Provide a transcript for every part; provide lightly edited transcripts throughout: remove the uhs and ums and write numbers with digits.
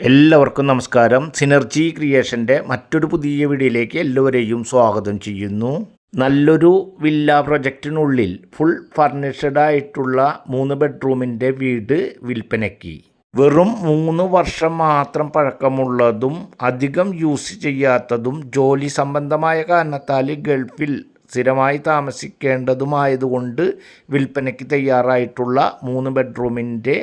എല്ലാവർക്കും നമസ്കാരം. സിനർജി ക്രിയേഷൻ്റെ മറ്റൊരു പുതിയ വീഡിയോയിലേക്ക് എല്ലാവരെയും സ്വാഗതം ചെയ്യുന്നു. നല്ലൊരു വില്ല പ്രൊജക്റ്റിനുള്ളിൽ ഫുൾ ഫർണിഷ്ഡ് ആയിട്ടുള്ള 3 ബെഡ്റൂമിൻ്റെ വീട് വിൽപ്പനയ്ക്ക്. വെറും 3 വർഷം മാത്രം പഴക്കമുള്ളതും അധികം യൂസ് ചെയ്യാത്തതും ജോലി സംബന്ധമായ കാരണത്താൽ ഗൾഫിൽ സ്ഥിരമായി താമസിക്കേണ്ടതുമായതുകൊണ്ട് വിൽപ്പനയ്ക്ക് തയ്യാറായിട്ടുള്ള 3 ബെഡ്റൂമിൻ്റെ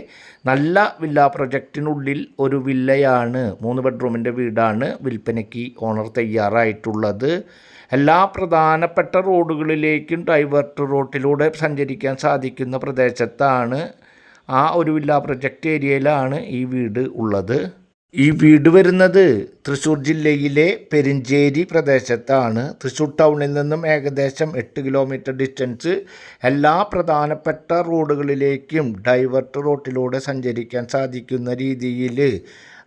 നല്ല വില്ല പ്രൊജക്റ്റിനുള്ളിൽ ഒരു വില്ലയാണ്, 3 ബെഡ്റൂമിൻ്റെ വീടാണ് വിൽപ്പനയ്ക്ക് ഓണർ തയ്യാറായിട്ടുള്ളത്. എല്ലാ പ്രധാനപ്പെട്ട റോഡുകളിലേക്കും ഡൈവേർട്ട് റോട്ടിലൂടെ സഞ്ചരിക്കാൻ സാധിക്കുന്ന പ്രദേശത്താണ്, ആ ഒരു വില്ല പ്രൊജക്റ്റ് ഏരിയയിലാണ് ഈ വീട് ഉള്ളത്. ഈ വീട് വരുന്നത് തൃശ്ശൂർ ജില്ലയിലെ പെരിഞ്ചേരി പ്രദേശത്താണ്. തൃശ്ശൂർ ടൗണിൽ നിന്നും ഏകദേശം 8 കിലോമീറ്റർ ഡിസ്റ്റൻസ് എല്ലാ പ്രധാനപ്പെട്ട റോഡുകളിലേക്കും ഡൈവേർട്ട് റോട്ടിലൂടെ സഞ്ചരിക്കാൻ സാധിക്കുന്ന രീതിയിൽ,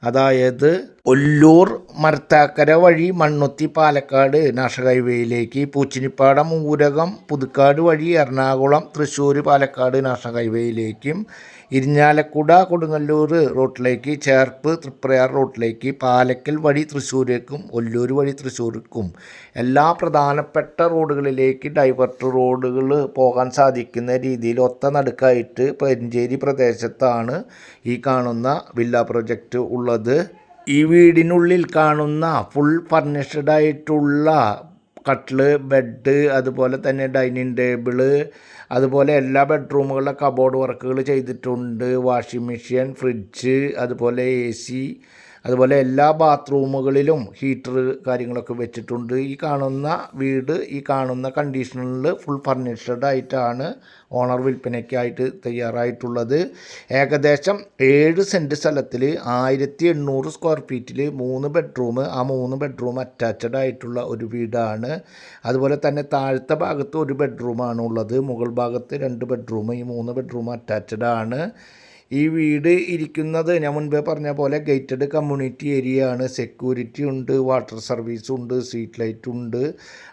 അതായത് ഒല്ലൂർ മരത്താക്കര വഴി മണ്ണുത്തി പാലക്കാട് നാഷണൽ ഹൈവേയിലേക്ക്, പൂച്ചിനിപ്പാടം ഊരകം പുതുക്കാട് വഴി എറണാകുളം തൃശ്ശൂർ പാലക്കാട് നാഷണൽ ഹൈവേയിലേക്കും, ഇരിഞ്ഞാലക്കുട കൊടുങ്ങല്ലൂർ റോട്ടിലേക്ക്, ചേർപ്പ് തൃപ്രയാർ റോട്ടിലേക്ക്, പാലക്കൽ വഴി തൃശ്ശൂരേക്കും ഒല്ലൂർ വഴി തൃശ്ശൂർക്കും എല്ലാ പ്രധാനപ്പെട്ട റോഡുകളിലേക്ക് ഡൈവേർട്ട് റോഡുകൾ പോകാൻ സാധിക്കുന്ന രീതിയിൽ ഒത്ത നടുക്കായിട്ട് പെരിഞ്ചേരി പ്രദേശത്താണ് ഈ കാണുന്ന വില്ല പ്രൊജക്റ്റ് ഉള്ളത്. ഈ വീടിനുള്ളിൽ കാണുന്ന ഫുൾ ഫർണിഷ്ഡ് ആയിട്ടുള്ള കട്ടില്, ബെഡ്, അതുപോലെ തന്നെ ഡൈനിങ് ടേബിള്, അതുപോലെ എല്ലാ ബെഡ്റൂമുകളിലെ കബോർഡ് വർക്കുകൾ ചെയ്തിട്ടുണ്ട്. വാഷിംഗ് മെഷീൻ, ഫ്രിഡ്ജ്, അതുപോലെ AC, അതുപോലെ എല്ലാ ബാത്റൂമുകളിലും ഹീറ്റർ കാര്യങ്ങളൊക്കെ വെച്ചിട്ടുണ്ട്. ഈ കാണുന്ന വീട് ഈ കാണുന്ന കണ്ടീഷനിൽ ഫുൾ ഫർണിഷ്ഡ് ആയിട്ടാണ് ഓണർ വിൽപ്പനയ്ക്കായിട്ട് തയ്യാറായിട്ടുള്ളത്. ഏകദേശം 7 സെൻറ്റ് സ്ഥലത്തിൽ 1800 സ്ക്വയർ ഫീറ്റിൽ 3 ബെഡ്റൂം, ആ 3 ബെഡ്റൂം അറ്റാച്ച്ഡ് ആയിട്ടുള്ള ഒരു വീടാണ്. അതുപോലെ തന്നെ താഴത്തെ ഭാഗത്ത് 1 ബെഡ്റൂമാണ് ഉള്ളത്, മുകൾ ഭാഗത്ത് 2 ബെഡ്റൂം, ഈ 3 ബെഡ്റൂം അറ്റാച്ച്ഡ് ആണ്. ഈ വീട് ഇരിക്കുന്നത് ഞാൻ മുൻപേ പറഞ്ഞ പോലെ ഗേറ്റഡ് കമ്മ്യൂണിറ്റി ഏരിയ ആണ്. സെക്യൂരിറ്റി ഉണ്ട്, വാട്ടർ സർവീസ് ഉണ്ട്, സ്ട്രീറ്റ് ലൈറ്റ് ഉണ്ട്.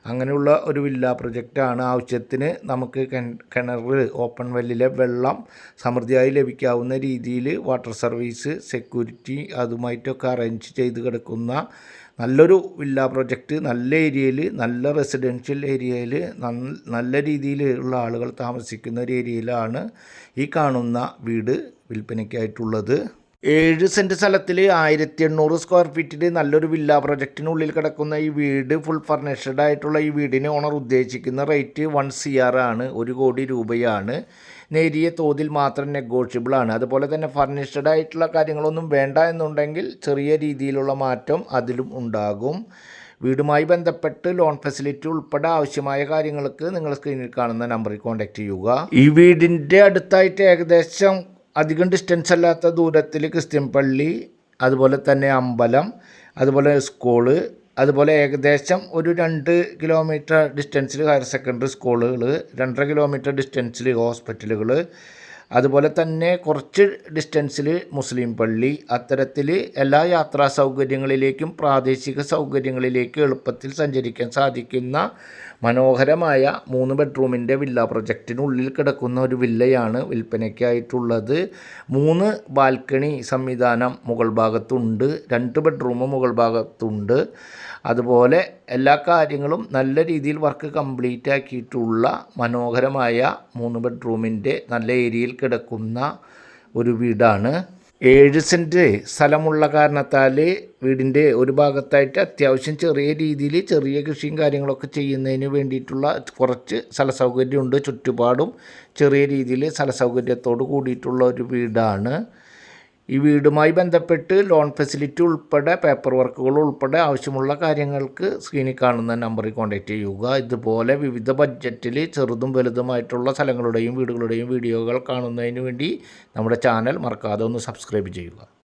അങ്ങനെയുള്ള ഒരു വില്ല പ്രൊജക്റ്റാണ്. ആവശ്യത്തിന് നമുക്ക് കിണർ, ഓപ്പൺ വെല്ലിലെ വെള്ളം സമൃദ്ധിയായി ലഭിക്കാവുന്ന രീതിയിൽ വാട്ടർ സർവീസ്, സെക്യൂരിറ്റി അതുമായിട്ടൊക്കെ അറേഞ്ച് ചെയ്ത് കിടക്കുന്ന നല്ലൊരു വില്ല പ്രൊജക്റ്റ്. നല്ല ഏരിയയിൽ, നല്ല റെസിഡൻഷ്യൽ ഏരിയയിൽ, നല്ല രീതിയിലുള്ള ആളുകൾ താമസിക്കുന്ന ഒരു ഏരിയയിലാണ് ഈ കാണുന്ന വീട് വിൽപ്പനയ്ക്കായിട്ടുള്ളത്. 7 സെൻറ്റ് സ്ഥലത്തിൽ 1800 സ്ക്വയർ ഫീറ്റിൽ നല്ലൊരു വില്ല പ്രൊജക്റ്റിനുള്ളിൽ കിടക്കുന്ന ഈ വീട്, ഫുൾ ഫർണിഷ്ഡ് ആയിട്ടുള്ള ഈ വീടിന് ഓണർ ഉദ്ദേശിക്കുന്ന റേറ്റ് 1 CR ആണ്, 1 കോടി രൂപയാണ്. നേരിയ തോതിൽ മാത്രം നെഗോഷ്യബിൾ ആണ്. അതുപോലെ തന്നെ ഫർണിഷ്ഡ് ആയിട്ടുള്ള കാര്യങ്ങളൊന്നും വേണ്ട എന്നുണ്ടെങ്കിൽ ചെറിയ രീതിയിലുള്ള മാറ്റം അതിലും ഉണ്ടാകും. വീടുമായി ബന്ധപ്പെട്ട് ലോൺ ഫെസിലിറ്റി ഉൾപ്പെടെ ആവശ്യമായ കാര്യങ്ങൾക്ക് നിങ്ങൾ സ്ക്രീനിൽ കാണുന്ന നമ്പറിൽ കോൺടാക്റ്റ് ചെയ്യുക. ഈ വീടിൻ്റെ അടുത്തായിട്ട് ഏകദേശം അധികം ഡിസ്റ്റൻസ് അല്ലാത്ത ദൂരത്തിൽ ക്രിസ്ത്യൻ പള്ളി, അതുപോലെ തന്നെ അമ്പലം, അതുപോലെ സ്കൂള്, അതുപോലെ ഏകദേശം ഒരു 2 കിലോമീറ്റർ ഡിസ്റ്റൻസിൽ ഹയർ സെക്കൻഡറി സ്കൂളുകൾ, 2.5 കിലോമീറ്റർ ഡിസ്റ്റൻസിൽ ഹോസ്പിറ്റലുകൾ, അതുപോലെ തന്നെ കുറച്ച് ഡിസ്റ്റൻസിൽ മുസ്ലിം പള്ളി, അത്തരത്തിൽ എല്ലാ യാത്രാ സൗകര്യങ്ങളിലേക്കും പ്രാദേശിക സൗകര്യങ്ങളിലേക്കും എളുപ്പത്തിൽ സഞ്ചരിക്കാൻ സാധിക്കുന്ന മനോഹരമായ 3 ബെഡ്റൂമിൻ്റെ വില്ല പ്രൊജക്റ്റിനുള്ളിൽ കിടക്കുന്ന ഒരു വില്ലയാണ് വിൽപ്പനയ്ക്കായിട്ടുള്ളത്. 3 ബാൽക്കണി സംവിധാനം മുകൾ ഭാഗത്തുണ്ട്, 2 ബെഡ്റൂം മുകൾ ഭാഗത്തുണ്ട്. അതുപോലെ എല്ലാ കാര്യങ്ങളും നല്ല രീതിയിൽ വർക്ക് കംപ്ലീറ്റ് ആക്കിയിട്ടുള്ള മനോഹരമായ 3 ബെഡ്റൂമിൻ്റെ നല്ല ഏരിയയിൽ കിടക്കുന്ന ഒരു വീടാണ്. 7 സെൻറ്റ് സ്ഥലമുള്ള കാരണത്താൽ വീടിൻ്റെ ഒരു ഭാഗത്തായിട്ട് അത്യാവശ്യം ചെറിയ രീതിയിൽ ചെറിയ കൃഷിയും കാര്യങ്ങളൊക്കെ ചെയ്യുന്നതിന് വേണ്ടിയിട്ടുള്ള കുറച്ച് സ്ഥല സൗകര്യമുണ്ട്. ചുറ്റുപാടും ചെറിയ രീതിയിൽ സ്ഥല സൗകര്യത്തോട് കൂടിയിട്ടുള്ള ഒരു വീടാണ്. ഈ വീടുമായി ബന്ധപ്പെട്ട് ലോൺ ഫെസിലിറ്റി ഉൾപ്പെടെ പേപ്പർ വർക്കുകൾ ഉൾപ്പെടെ ആവശ്യമുള്ള കാര്യങ്ങൾക്ക് സ്ക്രീനിൽ കാണുന്ന നമ്പറിൽ കോൺടാക്റ്റ് ചെയ്യുക. ഇതുപോലെ വിവിധ ബഡ്ജറ്റിൽ ചെറുതും വലുതുമായിട്ടുള്ള സ്ഥലങ്ങളുടെയും വീടുകളുടെയും വീഡിയോകൾ കാണുന്നതിന് വേണ്ടി നമ്മുടെ ചാനൽ മറക്കാതെ ഒന്ന് സബ്സ്ക്രൈബ് ചെയ്യുക.